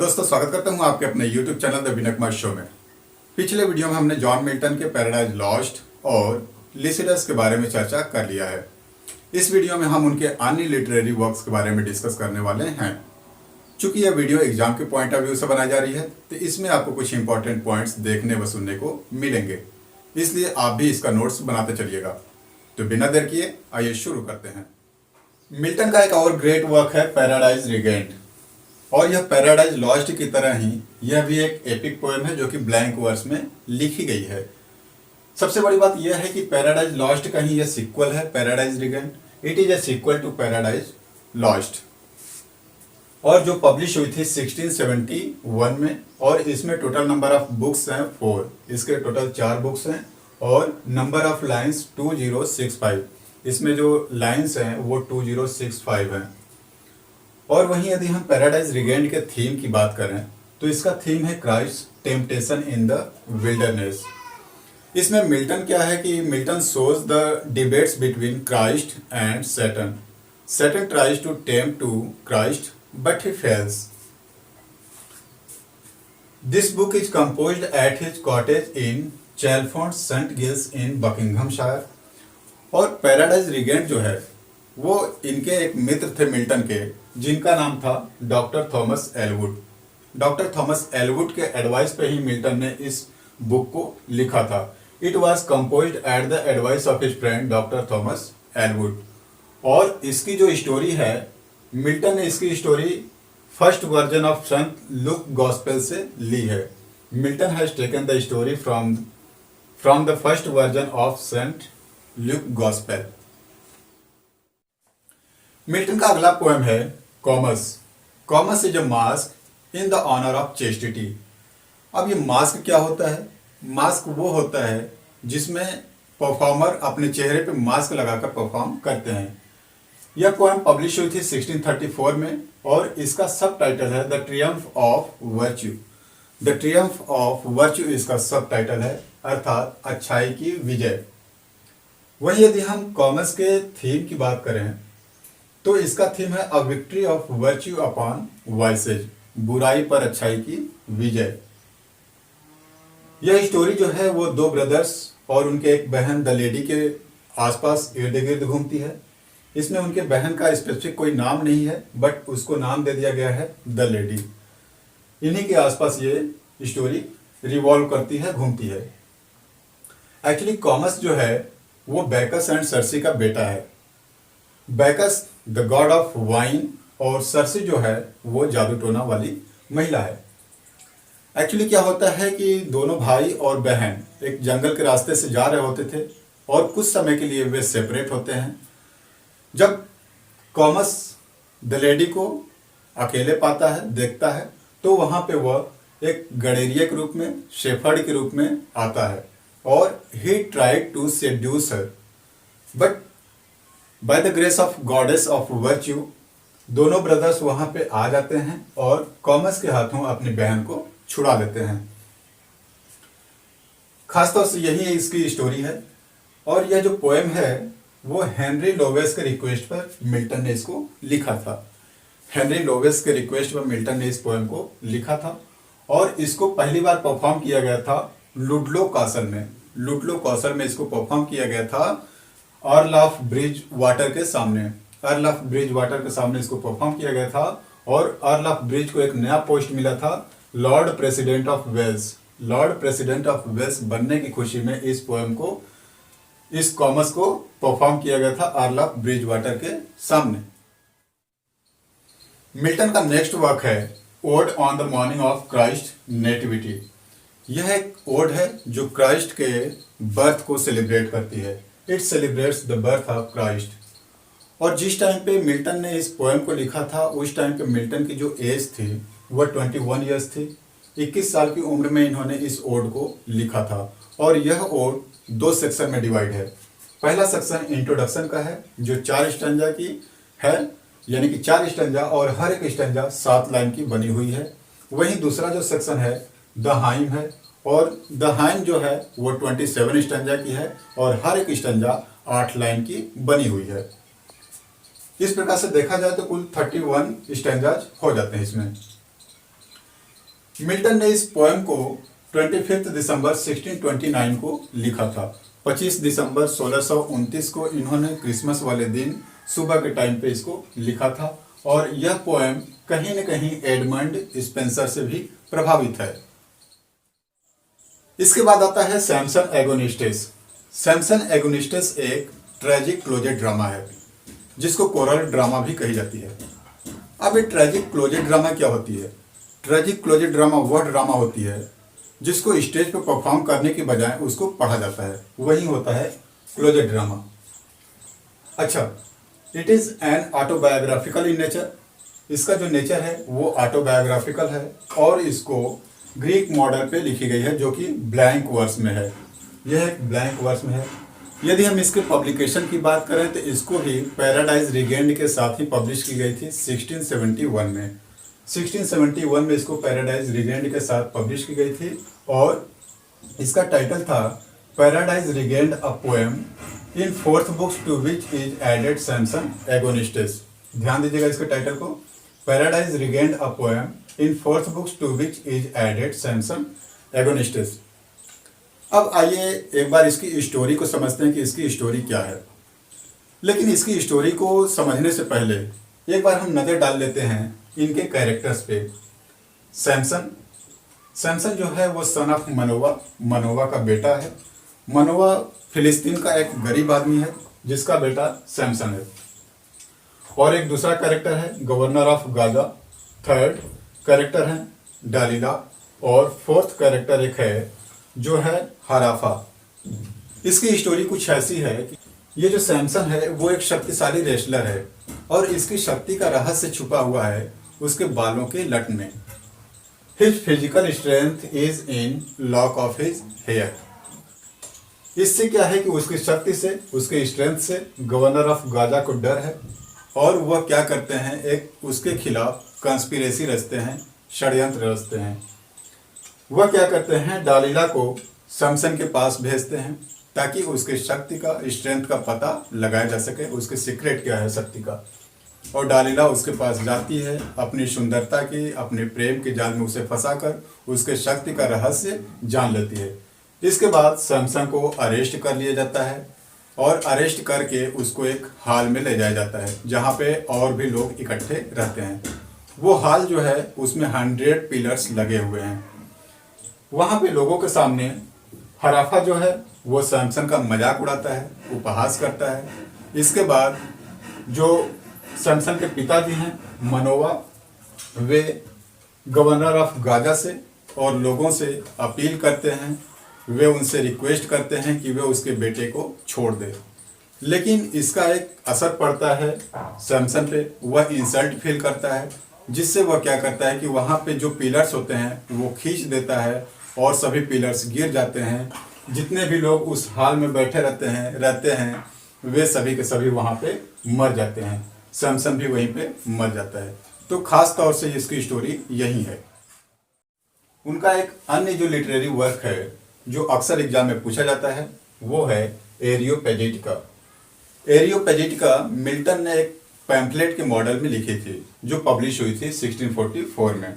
दोस्तों, स्वागत करता हूं आपके अपने YouTube channel the Vinay Kumar show में। पिछले वीडियो में हमने जॉन मिल्टन के पैराडाइज लॉस्ट और लिसिडस के बारे में चर्चा कर लिया है। इस वीडियो में हम उनके अन्य लिटरेरी वर्क्स के बारे में डिस्कस करने वाले हैं। चूंकि यह वीडियो एग्जाम के पॉइंट ऑफ व्यू से बनाई जा रही है, तो इसमें आपको कुछ इंपॉर्टेंट पॉइंट्स देखने व सुनने को मिलेंगे, इसलिए आप भी इसका नोट्स बनाते चलिएगा। तो बिना देर किए आइए शुरू करते हैं। मिल्टन का एक और ग्रेट वर्क है पैराडाइज रिगेंड, और यह पैराडाइज लॉस्ट की तरह ही यह भी एक एपिक पोएम है जो कि ब्लैंक वर्स में लिखी गई है। सबसे बड़ी बात यह है कि पैराडाइज लॉस्ट का ही यह सीक्वल है Paradise Regained. It is a sequel to Paradise Lost, और जो पब्लिश हुई थी 1671 में, और इसमें टोटल नंबर ऑफ बुक्स हैं 4। इसके टोटल 4 बुक्स हैं और नंबर ऑफ लाइन्स 2065। इसमें जो लाइन्स हैं वो 2065 हैं। और वहीं यदि हम पैराडाइज रिगेंड के थीम की बात करें तो इसका थीम है Christ temptation in the wilderness. इसमें मिल्टन क्या है कि Milton shows the debates between Christ and Satan. Satan tries to tempt to Christ but he fails. This book is composed at his cottage in Chalfont Saint Giles in Buckinghamshire. और Paradise Regained जो है वो इनके एक मित्र थे Milton के, जिनका नाम था doctor Thomas Ellwood. Doctor Thomas Ellwood के एडवाइस पे ही मिल्टन ने इस बुक को लिखा था। It was composed at the advice of his friend doctor Thomas Ellwood. और इसकी जो स्टोरी है, मिल्टन ने इसकी story first version of Saint Luke gospel से ली है। Milton has taken the story from the first version of Saint Luke gospel. Milton का अगला पोएम है commas. Commas is a masque in the honour of chastity. अब ये mask क्या होता है? मास्क वो होता है जिसमें परफॉर्मर अपने चेहरे पे मास्क लगाकर परफॉर्म करते हैं। यह पोएम पब्लिश हुई थी 1634 में, और इसका सब टाइटल है the Triumph of virtue. The Triumph of virtue इसका सब टाइटल है, अर्थात अच्छाई की विजय। वही यदि हम कॉमस के थीम की बात करें तो इसका थीम है a victory of virtue upon vices. बुराई पर अच्छाई की विजय। यह स्टोरी जो है वो 2 ब्रदर्स और उनके एक बहन द लेडी के आसपास इर्द गिर्द घूमती है। इसमें उनके बहन का स्पेसिफिक कोई नाम नहीं है, बट उसको नाम दे दिया गया है द लेडी। इन्हीं के आसपास ये स्टोरी रिवॉल्व करती है, घूमती है। एक्चुअली कॉमस जो है वो बैकस एंड सर्सी का बेटा है। Bacchus the God of wine, और सर्सी जो है वो जादू टोना वाली महिला है। एक्चुअली क्या होता है कि दोनों भाई और बहन एक जंगल के रास्ते से जा रहे होते थे, और कुछ समय के लिए वे सेपरेट होते हैं। जब कॉमस द लेडी को अकेले पाता है, देखता है, तो वहां पे वह एक गडेरिया के रूप में, शेफर्ड के रूप में आता है, और he tried to seduce her, but by the grace of goddess of virtue दोनों ब्रदर्स वहां पे आ जाते हैं और कॉमस के हाथों अपनी बहन को छुड़ा लेते हैं। खासतौर से यही इसकी स्टोरी है। और यह जो पोएम है वो हेनरी लोवेस के रिक्वेस्ट पर मिल्टन ने इसको लिखा था। हेनरी लोवेस के रिक्वेस्ट पर मिल्टन ने इस पोएम को लिखा था, और इसको पहली बार परफॉर्म किया गया था लुडलो कासल में। लुडलो कासल में इसको परफॉर्म किया गया था अर्ल ऑफ ब्रिज वाटर के सामने। अर्ल ऑफ ब्रिज वाटर के सामने इसको परफॉर्म किया गया था, और अर्ल ऑफ ब्रिज को एक नया पोस्ट मिला था, Lord President of Wales. Lord President of Wales बनने की खुशी में इस पोएम को, इस कॉमस को परफॉर्म किया गया था अर्ल ऑफ ब्रिज वाटर के सामने। मिल्टन का नेक्स्ट वर्क है odd on the morning of Christ nativity. यह एक ओड है जो क्राइस्ट के बर्थ को सेलिब्रेट करती है। It celebrates the birth of Christ. और जिस टाइम पे मिल्टन ने इस पोएम को लिखा था, उस टाइम पे मिल्टन की जो एज थी वह 21 ईयर्स थी। 21 साल की उम्र में इन्होंने इस ओड को लिखा था, और यह ओड 2 सेक्शन में डिवाइड है। पहला सेक्शन इंट्रोडक्शन का है जो 4 स्टैंजा की है, यानी कि 4 स्टैंजा, और हर एक स्टैंजा 7 लाइन की बनी हुई है। वहीं दूसरा जो सेक्शन है द हाइम है, और द हाइम जो है वो 27 स्टैंजा की है, और हर एक स्टैंजा 8 लाइन की बनी हुई है। इस प्रकार से देखा जाए तो कुल 31 स्टैंजाज हो जाते हैं इसमें। मिल्टन ने इस पोएम को 25 दिसंबर 1629 को लिखा था। 25 दिसंबर 1629 को इन्होंने क्रिसमस वाले दिन सुबह के टाइम पे इसको लिखा था और यह पोएम कहीं न कहीं एडमंड स्पेंसर से भी प्रभावित है। इसके बाद आता है सैमसन एगोनिस्टिस। सैमसन एगोनिस्टिस एक ट्रेजिक क्लोजेट ड्रामा है जिसको कोरल ड्रामा भी कही जाती है। अब ये ट्रेजिक क्लोजेट ड्रामा क्या होती है? ट्रेजिक क्लोजेट ड्रामा वह ड्रामा होती है जिसको स्टेज पर परफॉर्म करने की बजाय उसको पढ़ा जाता है, वही होता है क्लोजेट ड्रामा। अच्छा, it is an autobiographical in nature. इसका जो नेचर है वो ऑटोबायोग्राफिकल है और इसको ग्रीक मॉडल पे लिखी गई है जो कि ब्लैंक वर्स में है। यह एक ब्लैंक वर्स में है। यदि हम इसके पब्लिकेशन की बात करें तो इसको भी पैराडाइज रिगेंड के साथ ही पब्लिश की गई थी 1671 में। 1671 में इसको पैराडाइज रिगेंड के साथ पब्लिश की गई थी और इसका टाइटल था Paradise Regained a poem in fourth books to which is added Samson Agonistes. ध्यान दीजिएगा इसके टाइटल को, Paradise Regained a poem in fourth books to which is added Samson Agonistes. अब आइए एक बार इसकी स्टोरी को समझते हैं कि इसकी स्टोरी क्या है। लेकिन इसकी स्टोरी को समझने से पहले एक बार हम नज़र डाल लेते हैं इनके कैरेक्टर्स पे। सैमसन जो है वो सन ऑफ मनोवा का बेटा है। मनोवा फिलिस्तीन का एक गरीब आदमी है जिसका बेटा सैमसन है। और एक दूसरा कैरेक्टर है governor of Gaza, third character है डालिला और फोर्थ कैरेक्टर एक है जो है हराफा। इसकी स्टोरी कुछ ऐसी है कि ये जो सैमसन है वो एक शक्तिशाली रेसलर है और इसकी शक्ति का रहस्य छुपा हुआ है उसके बालों के लट में। His physical strength is in lock of his hair. इससे क्या है कि उसकी शक्ति से, उसके स्ट्रेंथ से गवर्नर ऑफ गाजा को डर है और वह क्या करते हैं, एक उसके खिलाफ कंस्पिरेसी रचते हैं, षड्यंत्र रचते हैं। वह क्या करते हैं, डालिला को सैमसन के पास भेजते हैं ताकि उसके शक्ति का, स्ट्रेंथ का पता लगाया जा सके, उसके सीक्रेट क्या है शक्ति का। और डालिला उसके पास जाती है, अपनी सुंदरता की, अपने प्रेम के जाल में उसे फंसाकर उसके शक्ति का रहस्य जान लेती है। इसके बाद सैमसन को अरेस्ट कर लिया जाता है और अरेस्ट करके उसको एक हॉल में ले जाया जाता है जहाँ पे और भी लोग इकट्ठे रहते हैं। वो हॉल जो है उसमें 100 पिलर्स लगे हुए हैं। वहाँ पे लोगों के सामने हराफा जो है वो सैमसन का मजाक उड़ाता है, उपहास करता है। इसके बाद जो सैमसन के पिताजी हैं मनोवा, वे गवर्नर ऑफ गाजा से और लोगों से अपील करते हैं, वे उनसे रिक्वेस्ट करते हैं कि वे उसके बेटे को छोड़ दे। लेकिन इसका एक असर पड़ता है सैमसन पे, वह इंसल्ट फील करता है जिससे वह क्या करता है कि वहाँ पे जो पिलर्स होते हैं वो खींच देता है और सभी पिलर्स गिर जाते हैं। जितने भी लोग उस हॉल में बैठे रहते हैं वे सभी के सभी वहाँ पे मर जाते हैं। सैमसन भी वहीं पे मर जाता है। तो खास तौर से इसकी स्टोरी यही है। उनका एक अन्य जो लिटरेरी वर्क है जो अक्सर एग्जाम में पूछा जाता है वो है एरियोपेजिटिका। एरियोपेजिटिका मिल्टन ने एक पैम्फलेट के मॉडल में लिखी थी जो पब्लिश हुई थी 1644 में।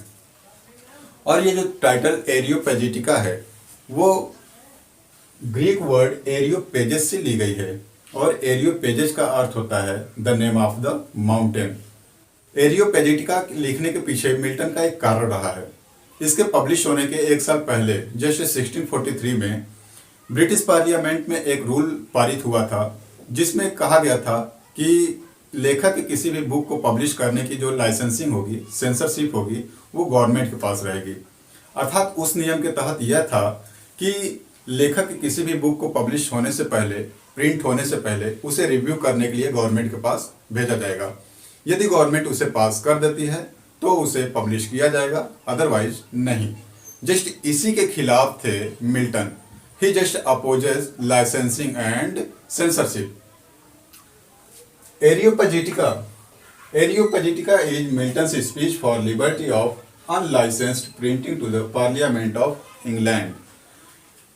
और ये जो टाइटल एरियोपेजिटिका है वो ग्रीक वर्ड एरियोपेजेस से ली गई है और एरियोपेजेस का अर्थ होता है the name of the mountain. Areopagitica लिखने के पीछे मिल्टन का एक कारण रहा है। इसके पब्लिश होने के एक साल पहले जैसे 1643 में ब्रिटिश पार्लियामेंट में एक रूल पारित हुआ था जिसमें कहा गया था कि लेखक की किसी भी बुक को पब्लिश करने की जो लाइसेंसिंग होगी, सेंसरशिप होगी, वो गवर्नमेंट के पास रहेगी। अर्थात उस नियम के तहत यह था कि लेखक की किसी भी बुक को पब्लिश होने से पहले, प्रिंट होने से पहले उसे रिव्यू करने के लिए गवर्नमेंट के पास भेजा जाएगा। यदि गवर्नमेंट उसे पास कर देती है तो उसे पब्लिश किया जाएगा, अदरवाइज नहीं। जस्ट इसी के खिलाफ थे Milton. He just opposes licensing and censorship. Areopagitica is Milton's speech for liberty of unlicensed printing to the Parliament of England.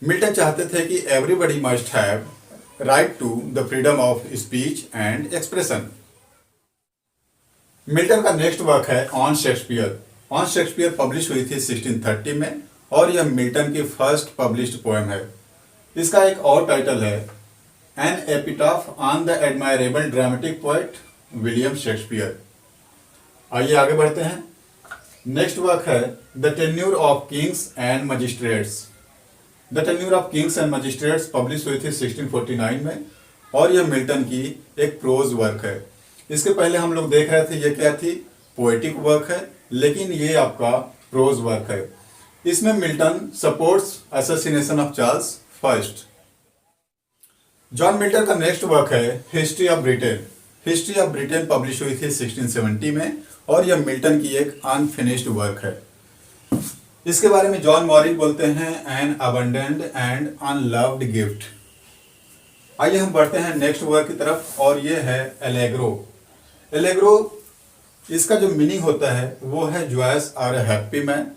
Milton चाहते थे कि everybody must have right to the freedom of speech and expression. Milton का next work है on Shakespeare. On Shakespeare publish हुई थी 1630 में और यह मिल्टन की फर्स्ट पब्लिश्ड पोएम है। इसका एक और टाइटल है an epitaph on the admirable dramatic poet William Shakespeare. आइए आगे बढ़ते हैं। नेक्स्ट वर्क है the tenure of kings and magistrates. The tenure of kings and magistrates publish हुई थी 1649 में और यह मिल्टन की एक प्रोज वर्क है। इसके पहले हम लोग देख रहे थे ये क्या थी, पोएटिक वर्क है, लेकिन ये आपका प्रोज वर्क है। इसमें Milton supports assassination of Charles first. John Milton का नेक्स्ट वर्क है history of Britain. History of Britain publish हुई थी 1670 में और यह मिल्टन की एक अनफिनिश्ड वर्क है। इसके बारे में जॉन मॉरिस बोलते हैं N abundant and unloved gift. आइए हम बढ़ते हैं नेक्स्ट वर्क की तरफ और ये है एलेग्रो। एलेग्रो इसका जो मीनिंग होता है वो है जॉयस और हैप्पी मैन।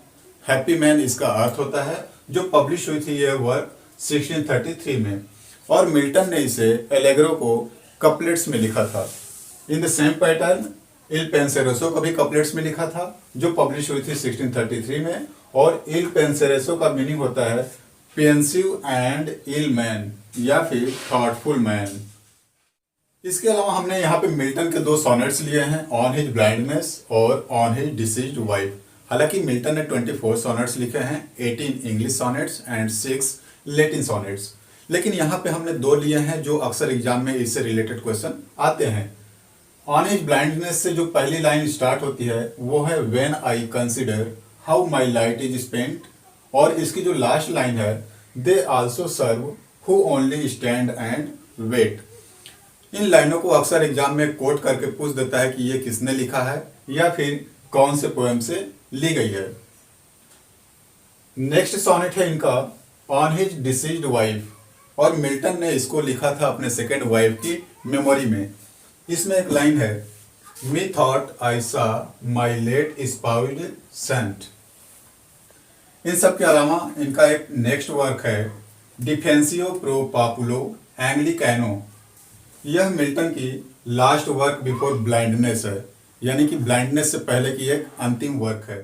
हैप्पी मैन इसका अर्थ होता है। जो पब्लिश हुई थी यह वर्क 1633 में और मिल्टन ने इसे एलेग्रो को कपलेट्स में लिखा था। इन द सेम पैटर्न इल पेंसेरोसो को भी कपलेट्स में लिखा था जो पब्लिश हुई थी 1633 में और इल पेंसेरोसो का मीनिंग होता है पेंसिव एंड इल मैन या फिर थॉटफुल मैन। इसके अलावा हमने यहाँ पे मिल्टन के 2 सोनेट्स लिए हैं, ऑन हिज ब्लाइंडनेस और ऑन हिज डिसीज्ड वाइफ। हालांकि मिल्टन ने 24 सोनेट्स लिखे हैं, 18 English sonnets and 6 Latin sonnets. लेकिन यहाँ पे हमने 2 लिए हैं जो अक्सर एग्जाम में इससे रिलेटेड क्वेश्चन आते हैं। ऑन हिज ब्लाइंडनेस से जो पहली लाइन स्टार्ट होती है वो है when I consider how my light is spent और इसकी जो लास्ट लाइन है they also serve who only stand and wait. इन लाइनों को अक्सर एग्जाम में कोट करके पूछ देता है कि ये किसने लिखा है या फिर कौन से पोएम से ली गई है। नेक्स्ट सोनेट है इनका ऑन हिज डिसीज्ड वाइफ और मिल्टन ने इसको लिखा था अपने सेकेंड वाइफ की मेमोरी में। इसमें एक लाइन है मी थॉट आई सा माई लेट स्पाउल्ड सेंट। इन सब के अलावा इनका एक नेक्स्ट वर्क है डिफेंसियो प्रो पापुलो एंग्लिकैनो। यह मिल्टन की लास्ट वर्क बिफोर ब्लाइंडनेस है, यानी कि ब्लाइंडनेस से पहले की एक अंतिम वर्क है।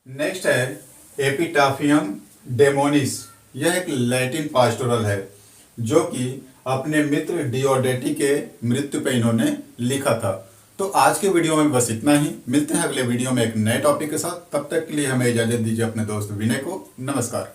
नेक्स्ट है एपिटाफियम डेमोनिस। यह एक लैटिन पास्टोरल है जो कि अपने मित्र डियोडेटी के मृत्यु पे इन्होंने लिखा था। तो आज के वीडियो में बस इतना ही। मिलते हैं अगले वीडियो में एक नए टॉपिक के साथ। तब तक के लिए हमें इजाजत दीजिए अपने दोस्त विनय को। नमस्कार।